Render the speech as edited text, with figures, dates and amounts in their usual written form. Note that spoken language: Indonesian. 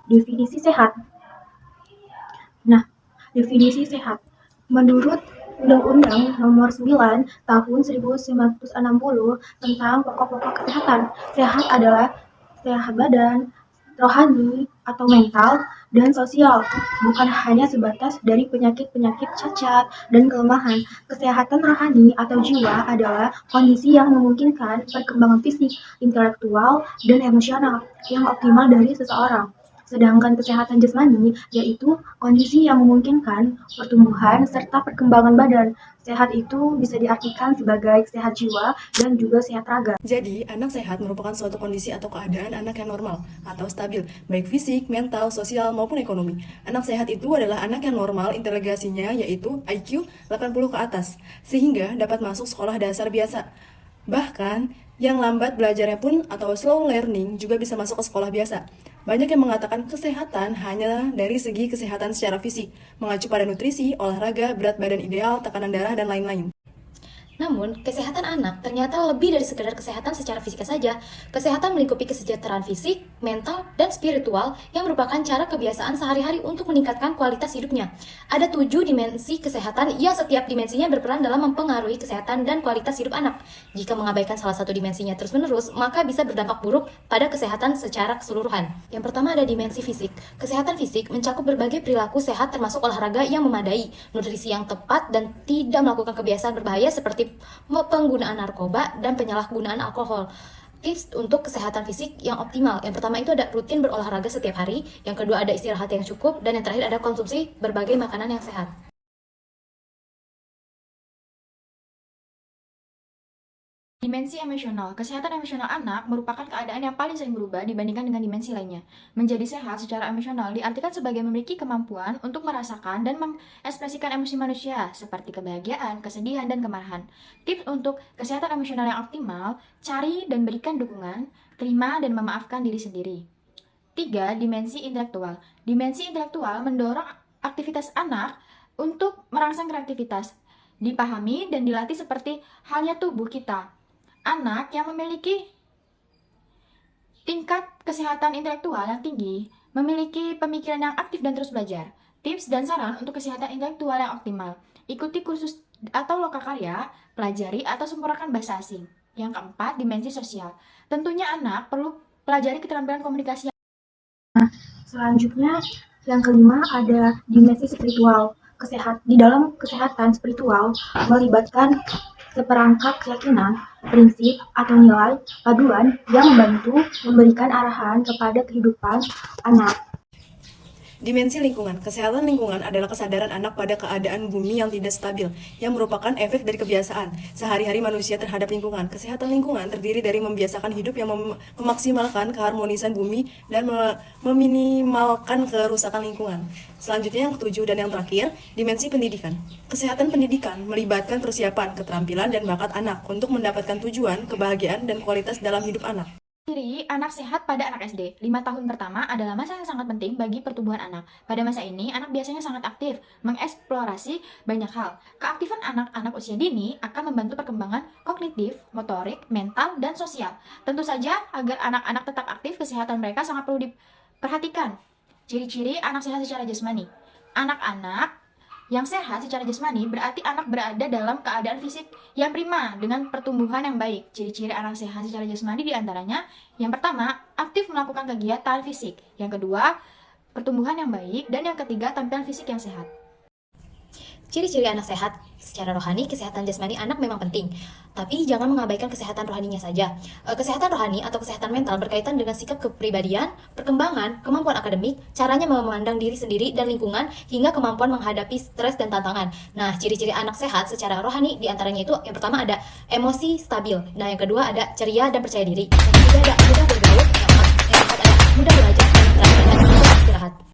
Definisi sehat. Nah, definisi sehat. Menurut Undang-Undang Nomor 9 Tahun 1960 tentang pokok-pokok kesehatan, sehat adalah sehat badan, rohani atau mental, dan sosial, bukan hanya sebatas dari penyakit-penyakit cacat dan kelemahan. Kesehatan rohani atau jiwa adalah kondisi yang memungkinkan perkembangan fisik, intelektual, dan emosional yang optimal dari seseorang. Sedangkan kesehatan jasmani yaitu kondisi yang memungkinkan pertumbuhan serta perkembangan badan. Sehat itu bisa diartikan sebagai sehat jiwa dan juga sehat raga. Jadi, anak sehat merupakan suatu kondisi atau keadaan anak yang normal atau stabil, baik fisik, mental, sosial, maupun ekonomi. Anak sehat itu adalah anak yang normal integrasinya yaitu IQ 80 ke atas, sehingga dapat masuk sekolah dasar biasa. Bahkan, yang lambat belajarnya pun atau slow learning juga bisa masuk ke sekolah biasa. Banyak yang mengatakan kesehatan hanya dari segi kesehatan secara fisik, mengacu pada nutrisi, olahraga, berat badan ideal, tekanan darah, dan lain-lain. Namun, kesehatan anak ternyata lebih dari sekedar kesehatan secara fisik saja. Kesehatan melingkupi kesejahteraan fisik, mental, dan spiritual yang merupakan cara kebiasaan sehari-hari untuk meningkatkan kualitas hidupnya. Ada 7 dimensi kesehatan yang setiap dimensinya berperan dalam mempengaruhi kesehatan dan kualitas hidup anak. Jika mengabaikan salah satu dimensinya terus-menerus, maka bisa berdampak buruk pada kesehatan secara keseluruhan. Yang pertama ada dimensi fisik. Kesehatan fisik mencakup berbagai perilaku sehat termasuk olahraga yang memadai, nutrisi yang tepat, dan tidak melakukan kebiasaan berbahaya seperti penggunaan narkoba dan penyalahgunaan alkohol. Tips untuk kesehatan fisik yang optimal. Yang pertama itu ada rutin berolahraga setiap hari, yang kedua ada istirahat yang cukup, dan yang terakhir ada konsumsi berbagai makanan yang sehat. Dimensi emosional. Kesehatan emosional anak merupakan keadaan yang paling sering berubah dibandingkan dengan dimensi lainnya. Menjadi sehat secara emosional diartikan sebagai memiliki kemampuan untuk merasakan dan mengekspresikan emosi manusia, seperti kebahagiaan, kesedihan, dan kemarahan. Tips untuk kesehatan emosional yang optimal, cari dan berikan dukungan, terima dan memaafkan diri sendiri. 3. Dimensi intelektual. Dimensi intelektual mendorong aktivitas anak untuk merangsang kreativitas, dipahami dan dilatih seperti halnya tubuh kita. Anak yang memiliki tingkat kesehatan intelektual yang tinggi memiliki pemikiran yang aktif dan terus belajar. Tips dan saran untuk kesehatan intelektual yang optimal. Ikuti kursus atau lokakarya, pelajari atau sempurnakan bahasa asing. Yang keempat, dimensi sosial. Tentunya anak perlu pelajari keterampilan komunikasi. Selanjutnya, yang kelima ada dimensi spiritual. Di dalam kesehatan spiritual melibatkan seperangkat keyakinan, prinsip, atau nilai paduan yang membantu memberikan arahan kepada kehidupan anak. Dimensi lingkungan. Kesehatan lingkungan adalah kesadaran anak pada keadaan bumi yang tidak stabil, yang merupakan efek dari kebiasaan sehari-hari manusia terhadap lingkungan. Kesehatan lingkungan terdiri dari membiasakan hidup yang memaksimalkan keharmonisan bumi dan meminimalkan kerusakan lingkungan. Selanjutnya yang ketujuh dan yang terakhir, dimensi pendidikan. Kesehatan pendidikan melibatkan persiapan, keterampilan, dan bakat anak untuk mendapatkan tujuan, kebahagiaan, dan kualitas dalam hidup anak. Ciri anak sehat pada anak SD. 5 tahun pertama adalah masa yang sangat penting bagi pertumbuhan anak. Pada masa ini, anak biasanya sangat aktif, mengeksplorasi banyak hal. Keaktifan anak-anak usia dini akan membantu perkembangan kognitif, motorik, mental, dan sosial. Tentu saja, agar anak-anak tetap aktif, kesehatan mereka sangat perlu diperhatikan. Ciri-ciri anak sehat secara jasmani. Anak-anak yang sehat secara jasmani berarti anak berada dalam keadaan fisik yang prima dengan pertumbuhan yang baik. Ciri-ciri anak sehat secara jasmani diantaranya, yang pertama, aktif melakukan kegiatan fisik. Yang kedua, pertumbuhan yang baik. Dan yang ketiga, tampilan fisik yang sehat. Ciri-ciri anak sehat secara rohani, kesehatan jasmani anak memang penting, tapi jangan mengabaikan kesehatan rohaninya saja. Kesehatan rohani atau kesehatan mental berkaitan dengan sikap kepribadian, perkembangan, kemampuan akademik, caranya memandang diri sendiri dan lingkungan, hingga kemampuan menghadapi stres dan tantangan. Nah, ciri-ciri anak sehat secara rohani diantaranya itu, yang pertama ada emosi stabil, nah yang kedua ada ceria dan percaya diri, yang ketiga ada mudah bergaul, yang keempat ada mudah belajar, dan yang terakhir ada mudah istirahat.